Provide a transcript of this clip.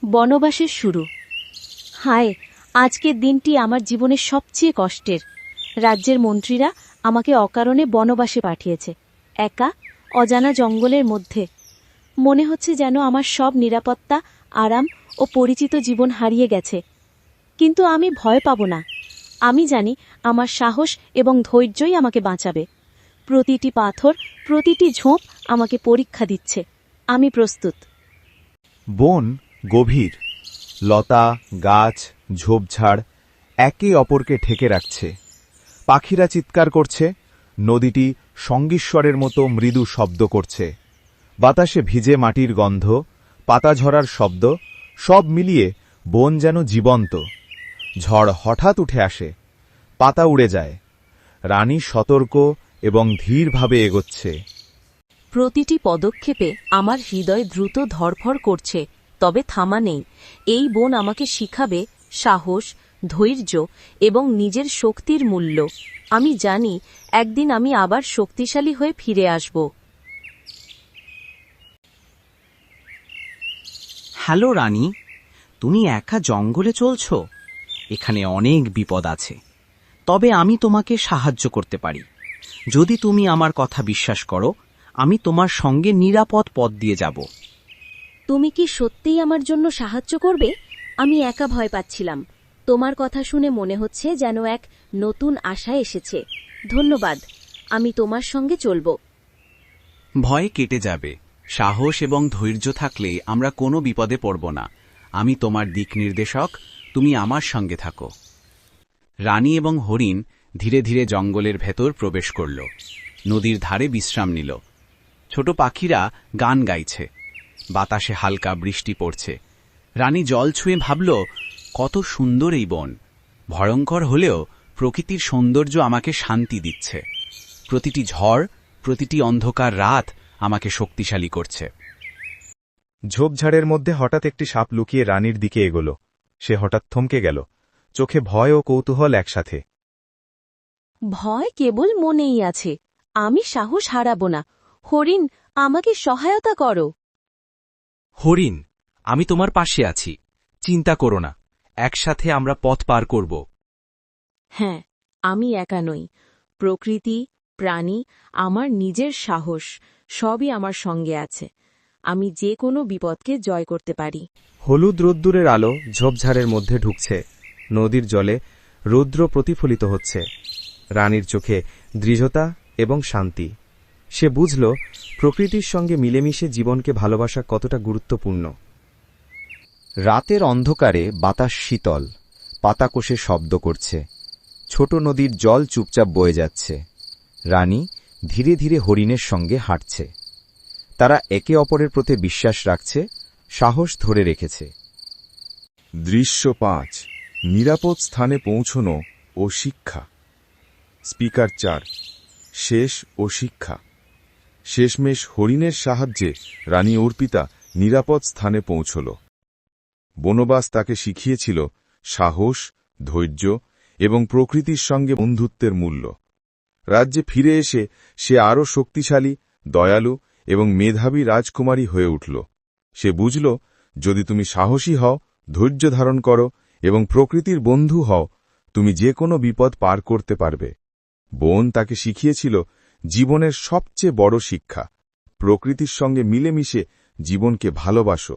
বনবাসের শুরু। হায়, আজকের দিনটি আমার জীবনের সবচেয়ে কষ্টের। রাজ্যের মন্ত্রীরা আমাকে অকারণে বনবাসে পাঠিয়েছে, একা অজানা জঙ্গলের মধ্যে। মনে হচ্ছে যেন আমার সব নিরাপত্তা, আরাম ও পরিচিত জীবন হারিয়ে গেছে। কিন্তু আমি ভয় পাব না। আমি জানি আমার সাহস এবং ধৈর্যই আমাকে বাঁচাবে। প্রতিটি পাথর, প্রতিটি ঝোপ আমাকে পরীক্ষা দিচ্ছে। আমি প্রস্তুত। বন গভীর, লতা, গাছ, ঝোপঝাড় একে অপরকে ঢেকে রাখছে। পাখিরা চিৎকার করছে, নদীটি সঙ্গীশ্বরের মতো মৃদু শব্দ করছে। বাতাসে ভিজে মাটির গন্ধ, পাতা ঝরার শব্দ, সব মিলিয়ে বন যেন জীবন্ত। ঝড় হঠাৎ উঠে আসে, পাতা উড়ে যায়। রানী সতর্ক এবং ধীরভাবে এগোচ্ছে। প্রতিটি পদক্ষেপে আমার হৃদয় দ্রুত ধড়ফড় করছে, তবে থামা নেই। এই বন আমাকে শিখাবে সাহস, ধৈর্য এবং নিজের শক্তির মূল্য। আমি জানি একদিন আমি আবার শক্তিশালী হয়ে ফিরে আসব। হ্যালো রানী, তুমি একা জঙ্গলে চলছ? এখানে অনেক বিপদ আছে, তবে আমি তোমাকে সাহায্য করতে পারি। যদি তুমি আমার কথা বিশ্বাস করো, আমি তোমার সঙ্গে নিরাপদ পথ দিয়ে যাব। তুমি কি সত্যিই আমার জন্য সাহায্য করবে? আমি একা ভয় পাচ্ছিলাম। তোমার কথা শুনে মনে হচ্ছে যেন এক নতুন আশা এসেছে। ধন্যবাদ। আমি তোমার সঙ্গে চলব। ভয় কেটে যাবে। সাহস এবং ধৈর্য থাকলে আমরা কোনো বিপদে পড়ব না। আমি তোমার দিক নির্দেশক, তুমি আমার সঙ্গে থাকো। রানী এবং হরিণ ধীরে ধীরে জঙ্গলের ভেতর প্রবেশ করল। নদীর ধারে বিশ্রাম নিল। ছোট পাখিরা গান গাইছে। বাতাসে হালকা বৃষ্টি পড়ছে। রানী জল ছুঁয়ে ভাবল, কত সুন্দর এই বন। ভয়ঙ্কর হলেও প্রকৃতির সৌন্দর্য আমাকে শান্তি দিচ্ছে। প্রতিটি ঝড়, প্রতিটি অন্ধকার রাত আমাকে শক্তিশালী করছে। ঝোপঝাড়ের মধ্যে হঠাৎ একটি সাপ লুকিয়ে রানীর দিকে এগোল। সে হঠাৎ থমকে গেল, চোখে ভয় ও কৌতূহল একসাথে। ভয় কেবল মনেই আছে। আমি সাহস হারাব না। হরিণ, আমাকে সহায়তা করো। হরিণ, আমি তোমার পাশে আছি, চিন্তা করো না, একসাথে আমরা পথ পার করব। হ্যাঁ, আমি একা নই। প্রকৃতি, প্রাণী, আমার নিজের সাহস সবই আমার সঙ্গে আছে। আমি যে কোনো বিপদকে জয় করতে পারি। হলুদ রোদ্দুরের আলো ঝোপঝাড়ের মধ্যে ঢুকছে। নদীর জলে রৌদ্র প্রতিফলিত হচ্ছে। রানীর চোখে দৃঢ়তা এবং শান্তি। সে বুঝল প্রকৃতির সঙ্গে মিলেমিশে জীবনকে ভালোবাসা কতটা গুরুত্বপূর্ণ। রাতের অন্ধকারে বাতাস শীতল, পাতা কোষে শব্দ করছে। ছোট নদীর জল চুপচাপ বয়ে যাচ্ছে। রানী ধীরে ধীরে হরিণের সঙ্গে হাঁটছে। তারা একে অপরের প্রতি বিশ্বাস রাখছে, সাহস ধরে রেখেছে। দৃশ্য ৫, নিরাপদ স্থানে পৌঁছনো ও শিক্ষা। স্পিকার ৪, শেষ ও শিক্ষা। শেষমেশ হরিণের সাহায্যে রানী অর্পিতা নিরাপদ স্থানে পৌঁছল। বনবাস তাকে শিখিয়েছিল সাহস, ধৈর্য এবং প্রকৃতির সঙ্গে বন্ধুত্বের মূল্য। রাজ্যে ফিরে এসে সে আরও শক্তিশালী, দয়ালু এবং মেধাবী রাজকুমারী হয়ে উঠল। সে বুঝল, যদি তুমি সাহসী হও, ধৈর্য ধারণ করো এবং প্রকৃতির বন্ধু হও, তুমি যে কোনো বিপদ পার করতে পারবে। বন তাকে শিখিয়েছিল জীবনের সবচেয়ে বড় শিক্ষা, প্রকৃতির সঙ্গে মিলেমিশে জীবনকে ভালোবাসো।